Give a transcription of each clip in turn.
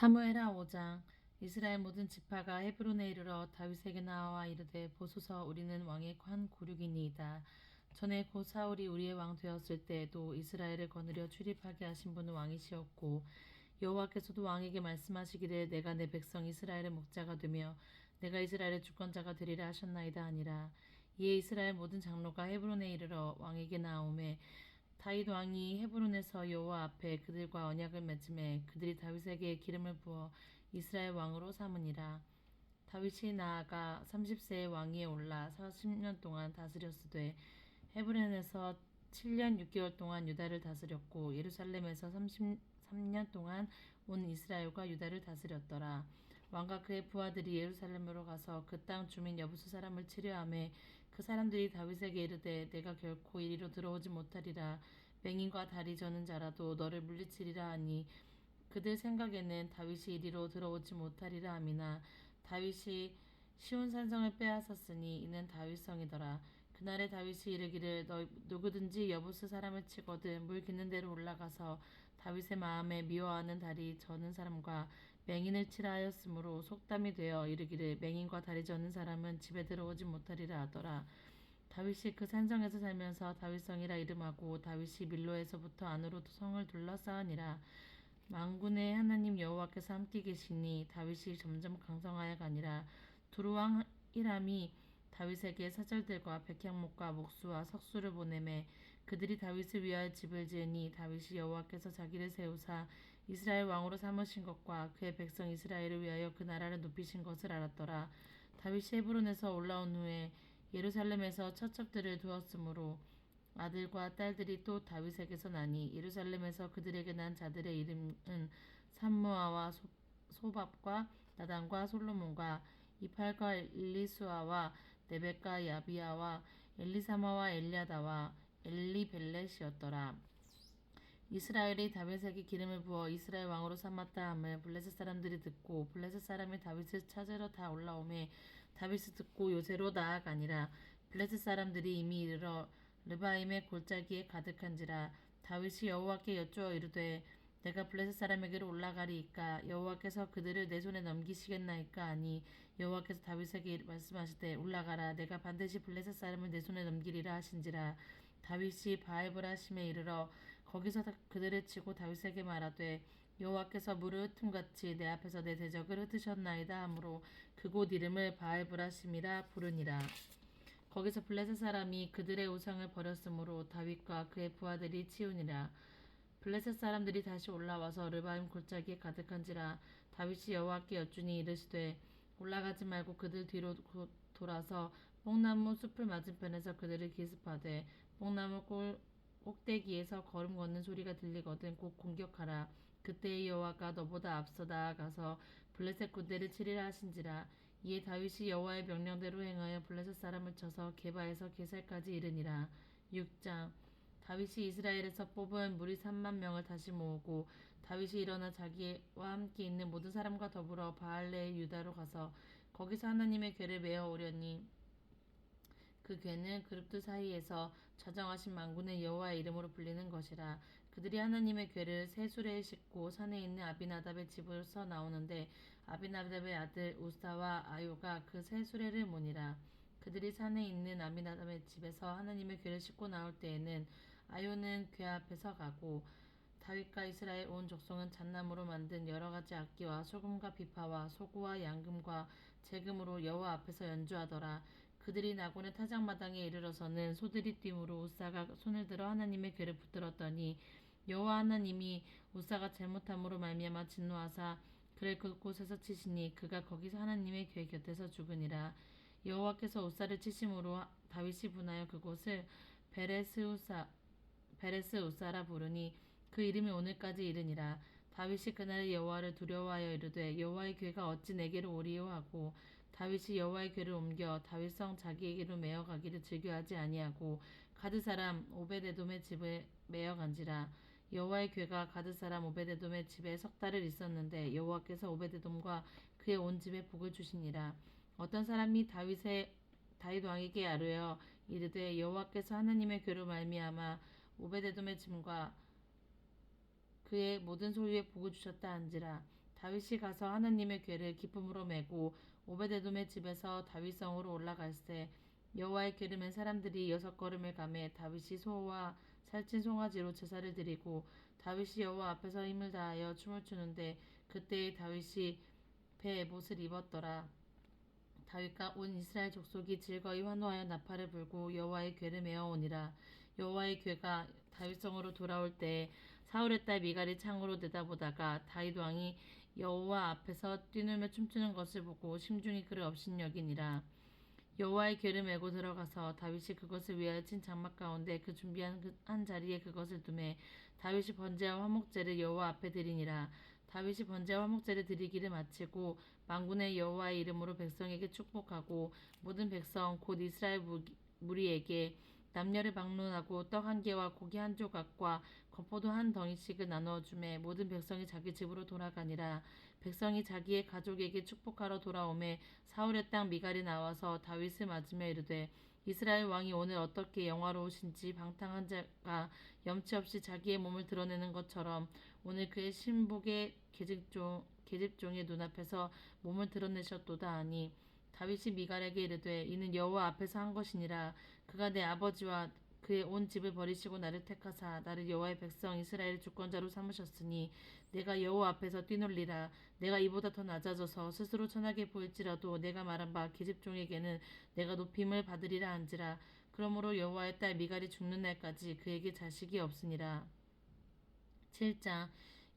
사무엘하 5장. 이스라엘 모든 지파가 헤브론에 이르러 다윗에게 나와 이르되 보소서, 우리는 왕의 관 고륙이니이다. 전에 곧 사울이 우리의 왕 되었을 때에도 이스라엘을 거느려 출입하게 하신 분은 왕이시었고, 여호와께서도 왕에게 말씀하시기를 내가 내 백성 이스라엘의 목자가 되며 내가 이스라엘의 주권자가 되리라 하셨나이다 하니라. 이에 이스라엘 모든 장로가 헤브론에 이르러 왕에게 나오매 다윗 왕이 헤브론에서 여호와 앞에 그들과 언약을 맺음에 그들이 다윗에게 기름을 부어 이스라엘 왕으로 삼으니라. 다윗이 나아가 30세의 왕위에 올라 40년 동안 다스렸으되 헤브론에서 7년 6개월 동안 유다를 다스렸고 예루살렘에서 33년 동안 온 이스라엘과 유다를 다스렸더라. 왕과 그의 부하들이 예루살렘으로 가서 그 땅 주민 여부수 사람을 치려하매 그 사람들이 다윗에게 이르되 내가 결코 이리로 들어오지 못하리라. 맹인과 다리 저는 자라도 너를 물리치리라 하니 그들 생각에는 다윗이 이리로 들어오지 못하리라 함이나 다윗이 시온 산성을 빼앗았으니 이는 다윗성이더라. 그날에 다윗이 이르기를 너 누구든지 여부스 사람을 치거든 물 기는 데로 올라가서 다윗의 마음에 미워하는 다리 저는 사람과 맹인을 치라 하였으므로 속담이 되어 이르기를 맹인과 다리 저는 사람은 집에 들어오지 못하리라 하더라. 다윗이 그 산성에서 살면서 다윗성이라 이름하고 다윗이 밀로에서부터 안으로 성을 둘러싸으니라. 만군의 하나님 여호와께서 함께 계시니 다윗이 점점 강성하여 가니라. 두루왕 히람이 다윗에게 사절들과 백향목과 목수와 석수를 보내매 그들이 다윗을 위하여 집을 지으니 다윗이 여호와께서 자기를 세우사 이스라엘 왕으로 삼으신 것과 그의 백성 이스라엘을 위하여 그 나라를 높이신 것을 알았더라. 다윗이 헤브론에서 올라온 후에 예루살렘에서 처첩들을 두었으므로 아들과 딸들이 또 다윗에게서 나니 예루살렘에서 그들에게 난 자들의 이름은 삼무아와 소밥과 나단과 솔로몬과 이팔과 엘리수아와 네벡과 야비아와 엘리사마와 엘리아다와 엘리벨렛이었더라. 이스라엘이 다윗에게 기름을 부어 이스라엘 왕으로 삼았다 함을 블레셋 사람들이 듣고 블레셋 사람이 다윗을 찾으러 다 올라오매 다윗을 듣고 요새로 나아가니라. 블레셋 사람들이 이미 이르러 르바임의 골짜기에 가득한지라. 다윗이 여호와께 여쭈어 이르되 내가 블레셋 사람에게로 올라가리이까 여호와께서 그들을 내 손에 넘기시겠나이까 하니 여호와께서 다윗에게 말씀하시되 올라가라 내가 반드시 블레셋 사람을 내 손에 넘기리라 하신지라. 다윗이 바알브라심에 이르러 거기서 그들을 치고 다윗에게 말하되 여호와께서 물을 흩음같이 내 앞에서 내 대적을 흩으셨나이다 하므로 그곳 이름을 바알브라심이라 부르니라. 거기서 블레셋 사람이 그들의 우상을 버렸으므로 다윗과 그의 부하들이 치우니라. 블레셋 사람들이 다시 올라와서 르바임 골짜기에 가득한지라. 다윗이 여호와께 여쭈니 이르시되 올라가지 말고 그들 뒤로 돌아서 뽕나무 숲을 맞은편에서 그들을 기습하되 뽕나무 꼭대기에서 걸음 걷는 소리가 들리거든 곧 공격하라. 그때의 여호와가 너보다 앞서 나아가서 블레셋 군대를 치리라 하신지라. 이에 다윗이 여호와의 명령대로 행하여 블레셋 사람을 쳐서 게바에서 게살까지 이르니라. 6장. 다윗이 이스라엘에서 뽑은 무리 3만 명을 다시 모으고 다윗이 일어나 자기와 함께 있는 모든 사람과 더불어 바알레 유다로 가서 거기서 하나님의 궤를 메어 오려니 그 궤는 그룹들 사이에서 자정하신 만군의 여호와의 이름으로 불리는 것이라. 그들이 하나님의 궤를 새 수레에 싣고 산에 있는 아비나답의 집에서 나오는데 아비나답의 아들 우사와 아요가 그 새 수레를 모니라. 그들이 산에 있는 아비나답의 집에서 하나님의 궤를 싣고 나올 때에는 아요는 궤 앞에서 가고 다윗과 이스라엘 온 족속은 잣나무로 만든 여러 가지 악기와 소금과 비파와 소구와 양금과 재금으로 여호와 앞에서 연주하더라. 그들이 나곤의 타작마당에 이르러서는 소들이 뛴으로 우사가 손을 들어 하나님의 궤를 붙들었더니 여호와 하나님이 우사가 잘못함으로 말미암아 진노하사 그를 그곳에서 치시니 그가 거기서 하나님의 궤 곁에서 죽으니라. 여호와께서 우사를 치심으로 다윗이 분하여 그곳을 베레스 우사라 부르니 그 이름이 오늘까지 이르니라. 다윗이 그날에 여호와를 두려워하여 이르되 여호와의 궤가 어찌 내게로 오리요 하고 다윗이 여호와의 궤를 옮겨 다윗성 자기에게로 메어가기를 즐겨하지 아니하고 가드 사람 오베데돔의 집에 메어간지라. 여호와의 궤가 가드 사람 오베데돔의 집에 석 달을 있었는데 여호와께서 오베데돔과 그의 온 집에 복을 주시니라. 어떤 사람이 다윗 왕에게 아뢰어 이르되 여호와께서 하나님의 궤로 말미암아 오베데돔의 짐과 그의 모든 소유에 복을 주셨다 한지라. 다윗이 가서 하나님의 궤를 기쁨으로 메고 오베데돔의 집에서 다윗성으로 올라갈새 여호와의 궤를 맨 사람들이 6걸음을 가매 다윗이 소와 살찐 송아지로 제사를 드리고 다윗이 여호와 앞에서 힘을 다하여 춤을 추는데 그때에 다윗이 베에봇을 입었더라. 다윗과 온 이스라엘 족속이 즐거이 환호하여 나팔을 불고 여호와의 궤를 메어오니라. 여호와의 궤가 다윗성으로 돌아올 때에 사울의 딸 미갈이 창으로 내다보다가 다윗 왕이 여호와 앞에서 뛰놀며 춤추는 것을 보고 심중히 그를 업신여기니라. 여호와의 궤를 메고 들어가서 다윗이 그것을 위하여 친 장막 가운데 그 준비한 한 자리에 그것을 두매 다윗이 번제와 화목제를 여호와 앞에 드리니라. 다윗이 번제와 화목제를 드리기를 마치고 만군의 여호와의 이름으로 백성에게 축복하고 모든 백성 곧 이스라엘 무리에게 남녀를 방문하고 떡 한 개와 고기 한 조각과 겉포도 한 덩이씩을 나누어 주매 모든 백성이 자기 집으로 돌아가니라. 백성이 자기의 가족에게 축복하러 돌아오매 사울의 땅 미갈이 나와서 다윗을 맞으며 이르되 이스라엘 왕이 오늘 어떻게 영화로우신지 방탕한 자가 염치 없이 자기의 몸을 드러내는 것처럼 오늘 그의 신복의 계집종의 눈앞에서 몸을 드러내셨도다 하니 다윗이 미갈에게 이르되 이는 여호와 앞에서 한 것이니라. 그가 내 아버지와 그의 온 집을 버리시고 나를 택하사 나를 여호와의 백성 이스라엘의 주권자로 삼으셨으니 내가 여호와 앞에서 뛰놀리라. 내가 이보다 더 낮아져서 스스로 천하게 보일지라도 내가 말한 바 계집종에게는 내가 높임을 받으리라 한지라. 그러므로 여호와의 딸 미갈이 죽는 날까지 그에게 자식이 없으니라. 7장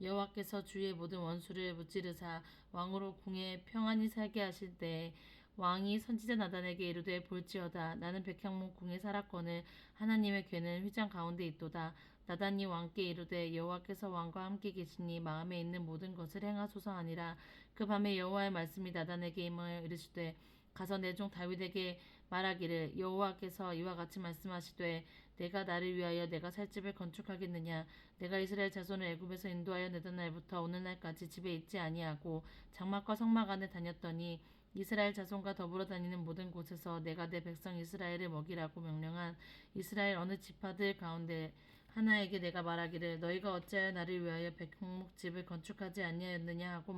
여호와께서 주의 모든 원수를 무찌르사 왕으로 궁에 평안히 살게 하실 때에 왕이 선지자 나단에게 이르되 볼지어다 나는 백향목 궁에 살았거늘 하나님의 궤는 휘장 가운데 있도다. 나단이 왕께 이르되 여호와께서 왕과 함께 계시니 마음에 있는 모든 것을 행하소서 하니라. 그 밤에 여호와의 말씀이 나단에게 임하여 이르시되 가서 내 종 다윗에게 말하기를 여호와께서 이와 같이 말씀하시되 내가 나를 위하여 내가 살 집을 건축하겠느냐. 내가 이스라엘 자손을 애굽에서 인도하여 내던 날부터 오늘날까지 집에 있지 아니하고 장막과 성막 안에 다녔더니 이스라엘 자손과 더불어 다니는 모든 곳에서 내가 내 백성 이스라엘을 먹이라고 명령한 이스라엘 어느 지파들 가운데 하나에게 내가 말하기를 너희가 어찌하여 나를 위하여 백향목 집을 건축하지 아니하였느냐 하고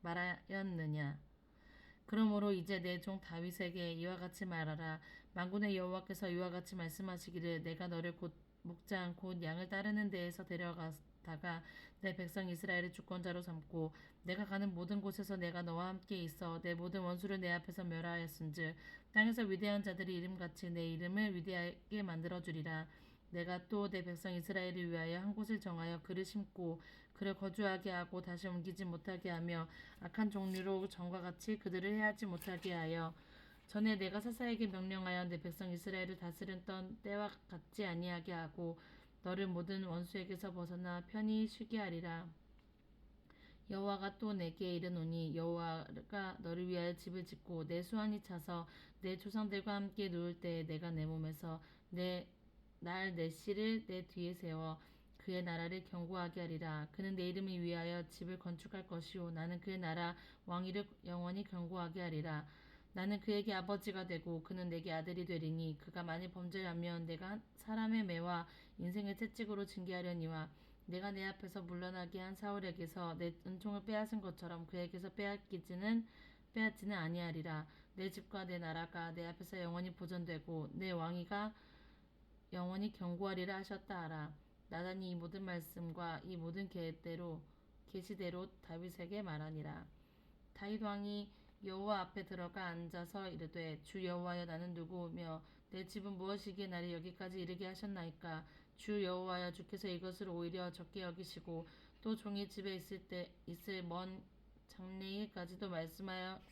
말하였느냐. 그러므로 이제 내 종 다윗에게 이와 같이 말하라. 만군의 여호와께서 이와 같이 말씀하시기를 내가 너를 곧 목장 곧 양을 따르는 데에서 데려가다가 내 백성 이스라엘의 주권자로 삼고 내가 가는 모든 곳에서 내가 너와 함께 있어 내 모든 원수를 내 앞에서 멸하였은즉 땅에서 위대한 자들이 이름같이 내 이름을 위대하게 만들어 주리라. 내가 또 내 백성 이스라엘을 위하여 한 곳을 정하여 그를 심고 그를 거주하게 하고 다시 옮기지 못하게 하며 악한 종류로 전과 같이 그들을 해하지 못하게 하여 전에 내가 사사에게 명령하여 내 백성 이스라엘을 다스렸던 때와 같지 아니하게 하고 너를 모든 원수에게서 벗어나 편히 쉬게 하리라. 여호와가 또 내게 이르노니 여호와가 너를 위하여 집을 짓고 내 수완이 차서 내 조상들과 함께 누울 때에 내가 내 몸에서 내 씨를 내 뒤에 세워 그의 나라를 견고하게 하리라. 그는 내 이름을 위하여 집을 건축할 것이요 나는 그의 나라 왕위를 영원히 견고하게 하리라. 나는 그에게 아버지가 되고 그는 내게 아들이 되리니 그가 만일 범죄하면 내가 사람의 매와 인생의 채찍으로 징계하려니와 내가 내 앞에서 물러나게 한 사울에게서 내 은총을 빼앗은 것처럼 그에게서 빼앗지는 아니하리라. 내 집과 내 나라가 내 앞에서 영원히 보존되고 내 왕위가 영원히 견고하리라 하셨다 하라. 나단이 이 모든 말씀과 이 모든 계시대로 다윗에게 말하니라. 다윗 왕이 여호와 앞에 들어가 앉아서 이르되 주 여호와여 나는 누구며 내 집은 무엇이기에 나를 여기까지 이르게 하셨나이까. 주 여호와여 주께서 이것을 오히려 적게 여기시고 또 종이 집에 있을 먼 장래일까지도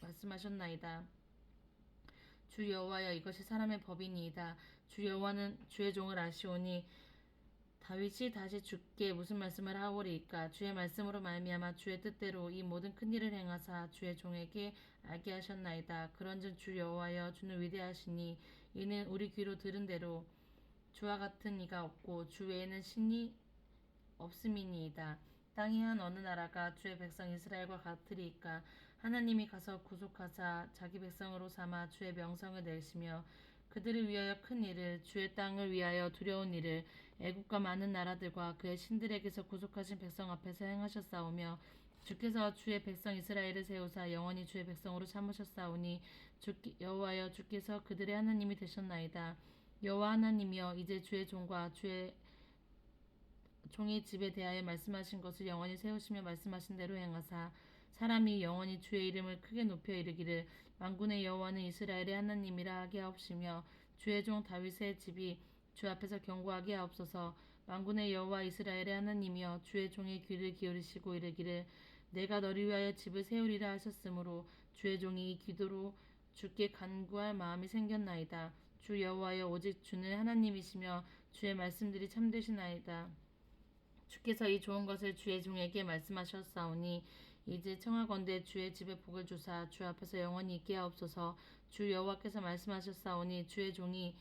말씀하셨나이다. 주 여호와여 이것이 사람의 법이니이다. 주 여호와는 주의 종을 아시오니 다윗이 다시 주께 무슨 말씀을 하오리이까. 주의 말씀으로 말미암아 주의 뜻대로 이 모든 큰 일을 행하사 주의 종에게 알게 하셨나이다. 그런즉 주 여호와여 주는 위대하시니 이는 우리 귀로 들은 대로 주와 같은 이가 없고 주 외에는 신이 없음이니이다. 땅의 한 어느 나라가 주의 백성 이스라엘과 같으리이까. 하나님이 가서 구속하사 자기 백성으로 삼아 주의 명성을 내시며 그들을 위하여 큰 일을 주의 땅을 위하여 두려운 일을 애국과 많은 나라들과 그의 신들에게서 구속하신 백성 앞에서 행하셨사오며 주께서 주의 백성 이스라엘을 세우사 영원히 주의 백성으로 삼으셨사오니 여호와여 주께서 그들의 하나님이 되셨나이다. 여호와 하나님이여 이제 주의 종과 주의 종의 집에 대하여 말씀하신 것을 영원히 세우시며 말씀하신 대로 행하사 사람이 영원히 주의 이름을 크게 높여 이르기를 만군의 여호와는 이스라엘의 하나님이라 하게 하옵시며 주의 종 다윗의 집이 주 앞에서 경고하게 하옵소서. 만군의 여호와 이스라엘의 하나님이여 주의 종의 귀를 기울이시고 이르기를 내가 너를 위하여 집을 세우리라 하셨으므로 주의 종이 이 기도로 주께 간구할 마음이 생겼나이다. 주 여호와여 오직 주는 하나님이시며 주의 말씀들이 참되시나이다. 주께서 이 좋은 것을 주의 종에게 말씀하셨사오니 이제 청하건대 주의 집에 복을 주사 주 앞에서 영원히 있게 하옵소서. 주 여호와께서 말씀하셨사오니 주의 종이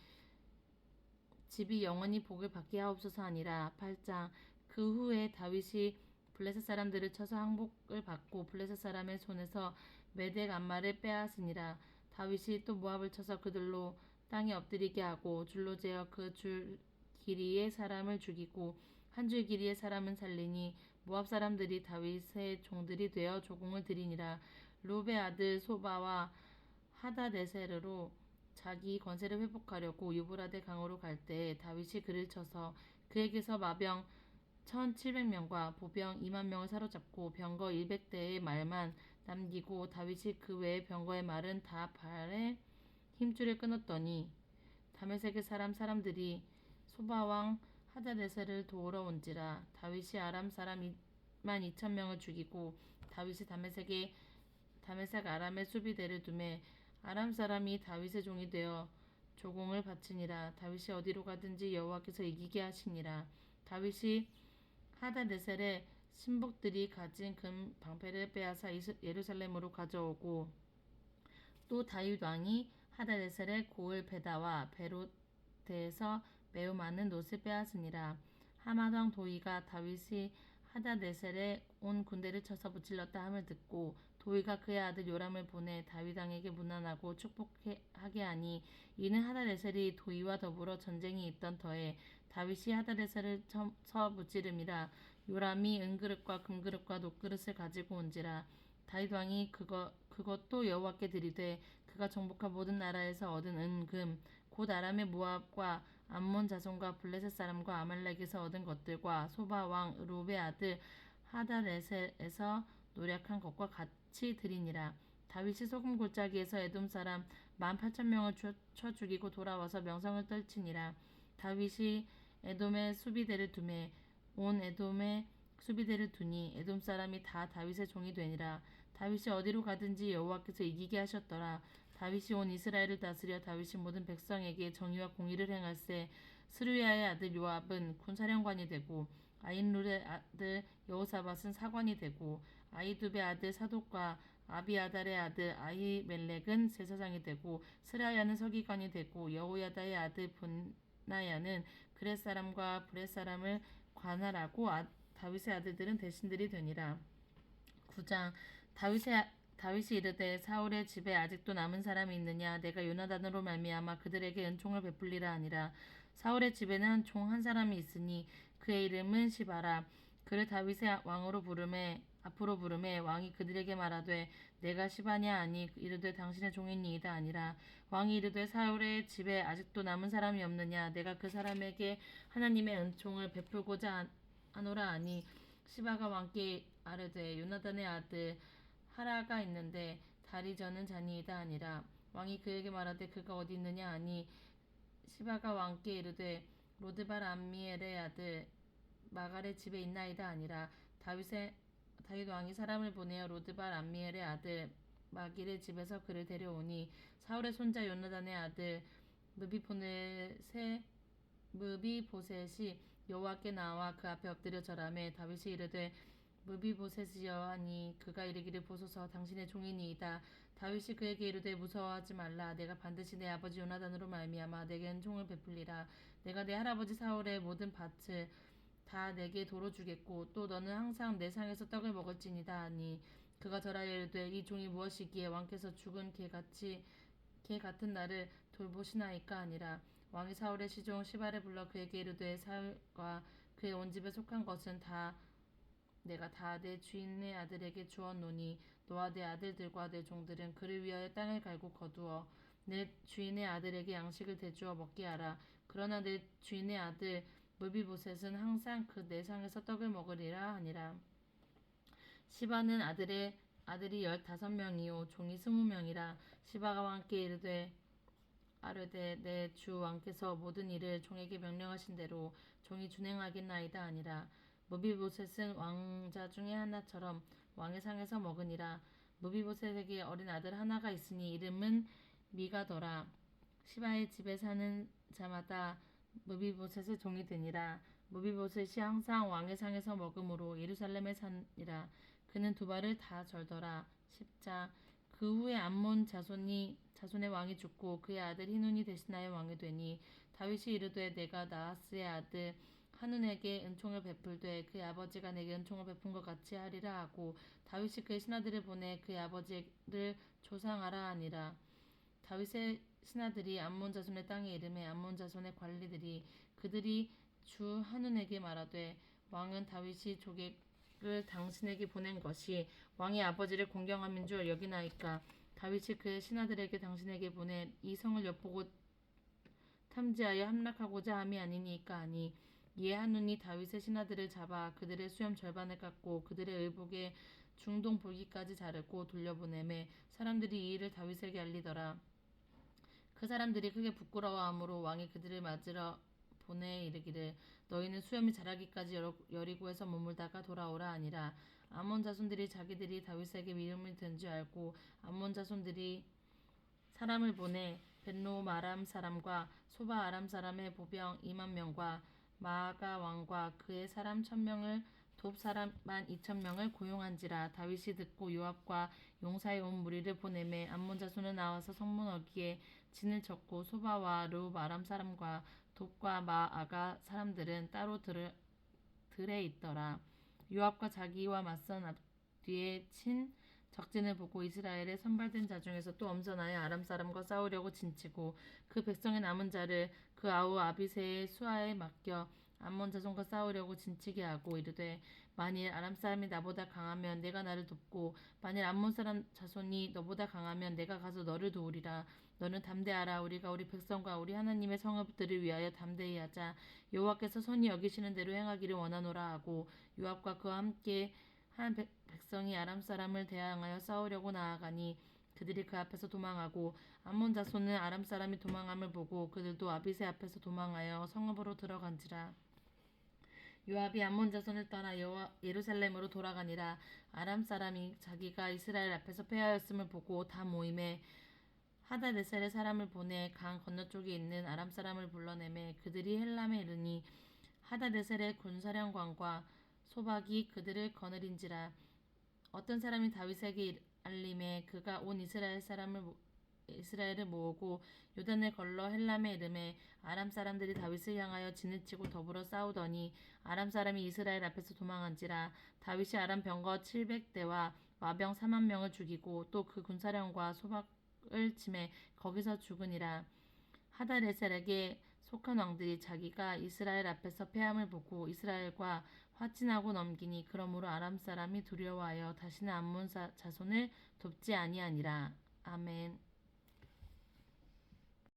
집이 영원히 복을 받게 하옵소서 하니라. 8장. 그 후에 다윗이 블레셋 사람들을 쳐서 항복을 받고 블레셋 사람의 손에서 메덱 암마를 빼앗으니라. 다윗이 또 모압을 쳐서 그들로 땅에 엎드리게 하고 줄로 재어 그 줄 길이의 사람을 죽이고 한 줄 길이의 사람은 살리니 모압 사람들이 다윗의 종들이 되어 조공을 드리니라. 룹의 아들 소바와 하다네세르로 자기 권세를 회복하려고 유브라데 강으로 갈 때에 다윗이 그를 쳐서 그에게서 마병 1700명과 보병 2만 명을 사로잡고 병거 100대의 말만 남기고 다윗이 그 외의 병거의 말은 다 발에 힘줄을 끊었더니 다메섹의 사람들이 소바왕 하다네셀을 도우러 온지라. 다윗이 아람 사람 2만 2천 명을 죽이고 다윗이 다메섹 아람의 수비대를 두매 아람 사람이 다윗의 종이 되어 조공을 바치니라. 다윗이 어디로 가든지 여호와께서 이기게 하시니라. 다윗이 하다네셀의 신복들이 가진 금 방패를 빼앗아 예루살렘으로 가져오고 또 다윗 왕이 하다네셀의 고을 베다와 베롯에서 매우 많은 놋을 빼앗으니라. 하맛 왕 도이가 다윗이 하다네셀의 온 군대를 쳐서 무찔렀다 함을 듣고 도이가 그의 아들 요람을 보내 다윗 왕에게 문안하고 축복하게 하니 이는 하다네셀이 도이와 더불어 전쟁이 있던 터에 다윗이 하다네셀을 쳐 무찌름이라. 요람이 은그릇과 금그릇과 놋그릇을 가지고 온지라. 다윗 왕이 그것도 여호와께 드리되 그가 정복한 모든 나라에서 얻은 은, 금, 곧 아람의 모압과 암몬 자손과 블레셋 사람과 아말렉에서 얻은 것들과 소바 왕 룹의 아들 하다네셀에서 노력한 것과 같이 드리니라. 다윗이 소금 골짜기에서 에돔 사람 18,000명을 쳐 죽이고 돌아와서 명성을 떨치니라. 다윗이 에돔의 수비대를 두매 온 에돔의 수비대를 두니 에돔 사람이 다 다윗의 종이 되니라. 다윗이 어디로 가든지 여호와께서 이기게 하셨더라. 다윗이 온 이스라엘을 다스려 다윗이 모든 백성에게 정의와 공의를 행할세. 스루야의 아들 요압은 군사령관이 되고 아힌룰의 아들 여호사밧은 사관이 되고 아히두베의 아들 사독과 아비아달의 아들 아히멜렉은 제사장이 되고 스라야는 서기관이 되고 여호야다의 아들 분나야는 그렛 사람과 브렛 사람을 관할하고 다윗의 아들들은 대신들이 되니라. 9장. 다윗이 이르되 사울의 집에 아직도 남은 사람이 있느냐 내가 요나단으로 말미암아 그들에게 은총을 베풀리라 하니라. 사울의 집에는 한 종 한 사람이 있으니 그의 이름은 시바라. 그를 다윗의 왕으로 앞으로 부르매 왕이 그들에게 말하되 내가 시바냐 하니 이르되 당신의 종이니이다 아니라. 왕이 이르되 사울의 집에 아직도 남은 사람이 없느냐 내가 그 사람에게 하나님의 은총을 베풀고자 하노라 하니 시바가 왕께 아뢰되 요나단의 아들 하라가 있는데 다리 저는 자니이다 아니라. 왕이 그에게 말하되 그가 어디 있느냐 하니 시바가 왕께 이르되 로드발 암미엘의 아들 마갈의 집에 있나이다 아니라. 다윗 왕이 사람을 보내어 로드발 암미엘의 아들 마길의 집에서 그를 데려오니 사울의 손자 요나단의 아들 무비보셋이 여호와께 나와 그 앞에 엎드려 절하매 다윗이 이르되 무비보셋이여 하니 그가 이르기를 보소서 당신의 종이니이다. 다윗이 그에게 이르되 무서워하지 말라. 내가 반드시 내 아버지 요나단으로 말미암아 내게 은총을 베풀리라. 내가 내 할아버지 사울의 모든 밭을 다 내게 도로 주겠고 또 너는 항상 내 상에서 떡을 먹을지니다 하니 그가 절하여 이르되 이 종이 무엇이기에 왕께서 죽은 개 같은 나를 돌보시나이까 아니라. 왕이 사울의 시종 시바를 불러 그에게 이르되 사울과 그의 온 집에 속한 것은 다 내가 다 내 주인의 아들에게 주었노니 너와 내 아들들과 내 종들은 그를 위하여 땅을 갈고 거두어 내 주인의 아들에게 양식을 대주어 먹게 하라. 그러나 내 주인의 아들 무비보셋은 항상 그 내 상에서 떡을 먹으리라 하니라. 시바는 아들이 15명이요 종이 20명이라. 시바가 왕께 이르되 아뢰되 내 주 왕께서 모든 일을 종에게 명령하신 대로 종이 준행하겠나이다 하니라. 무비보셋은 왕자 중에 하나처럼 왕의 상에서 먹으니라. 무비보셋에게 어린 아들 하나가 있으니 이름은 미가더라. 시바의 집에 사는 자마다 무비보셋의 종이 되니라. 무비보셋이 항상 왕의 상에서 먹음으로 예루살렘에 사니라. 그는 두 발을 다 절더라. 10장. 그 후에 암몬 자손의 왕이 죽고 그의 아들 히눈이 대신하여 왕이 되니 다윗이 이르되 내가 나하스의 아들 한눈에게 은총을 베풀되 그의 아버지가 내게 은총을 베푼 것 같이 하리라 하고 다윗이 그의 신하들을 보내 그의 아버지를 조상하라 하니라. 다윗의 신하들이 암몬 자손의 땅에 이름에 암몬 자손의 관리들이 그들이 주 한눈에게 말하되 왕은 다윗이 조객을 당신에게 보낸 것이 왕의 아버지를 공경함인 줄 여기나이까. 다윗이 그의 신하들에게 당신에게 보내 이 성을 엿보고 탐지하여 함락하고자 함이 아니니까 하니 이에 한눈이 다윗의 신하들을 잡아 그들의 수염 절반을 깎고 그들의 의복의 중동 볼기까지 자르고 돌려보내매 사람들이 이 일을 다윗에게 알리더라. 그 사람들이 크게 부끄러워하므로 왕이 그들을 맞으러 보내 이르기를 너희는 수염이 자라기까지 여리고에서 머물다가 돌아오라 하니라. 암몬 자손들이 자기들이 다윗에게 미움을 든 줄 알고 암몬 자손들이 사람을 보내 벤로 아람 사람과 소바 아람 사람의 보병 2만 명과 마아가 왕과 그의 사람 1,000명을 돕 사람만 2,000명을 고용한지라. 다윗이 듣고 요압과 용사의 온 무리를 보내매 암몬 자손은 나와서 성문 어귀에 진을 쳤고 소바와 르우 아람 사람과 돕과 마아가 사람들은 따로 들에 있더라. 요압과 자기와 맞선 앞뒤에 친 적진을 보고 이스라엘의 선발된 자 중에서 또 엄선하여 아람 사람과 싸우려고 진치고 그 백성의 남은 자를 그 아우 아비새의 수하에 맡겨 암몬 자손과 싸우려고 진치게 하고 이르되 만일 아람 사람이 나보다 강하면 내가 나를 돕고 만일 암몬 사람 자손이 너보다 강하면 내가 가서 너를 도우리라. 너는 담대하라. 우리가 우리 백성과 우리 하나님의 성읍들을 위하여 담대히 하자. 여호와께서 선히 여기시는 대로 행하기를 원하노라 하고 요압과 그와 함께 한 백성이 아람 사람을 대항하여 싸우려고 나아가니 그들이 그 앞에서 도망하고 암몬 자손은 아람 사람이 도망함을 보고 그들도 아비새 앞에서 도망하여 성읍으로 들어간지라. 요압이 암몬 자손을 따라 예루살렘으로 돌아가니라. 아람 사람이 자기가 이스라엘 앞에서 패하였음을 보고 다 모임에 하다데셀의 사람을 보내 강 건너쪽에 있는 아람 사람을 불러내매 그들이 헬람에 이르니 하다데셀의 군사령관과 소박이 그들을 거느린지라. 어떤 사람이 다윗에게 알림에 그가 온 이스라엘을 모으고 요단을 걸러 헬람에 이르매 아람 사람들이 다윗을 향하여 진을 치고 더불어 싸우더니 아람 사람이 이스라엘 앞에서 도망한지라. 다윗이 아람 병거 700대와 마병 4만 명을 죽이고 또 그 군사령과 소박을 치매 거기서 죽으니라. 하다레셀에게 속한 왕들이 자기가 이스라엘 앞에서 패함을 보고 이스라엘과 화친하고 넘기니 그러므로 아람 사람이 두려워하여 다시는 암몬 자손을 돕지 아니하니라. 아멘.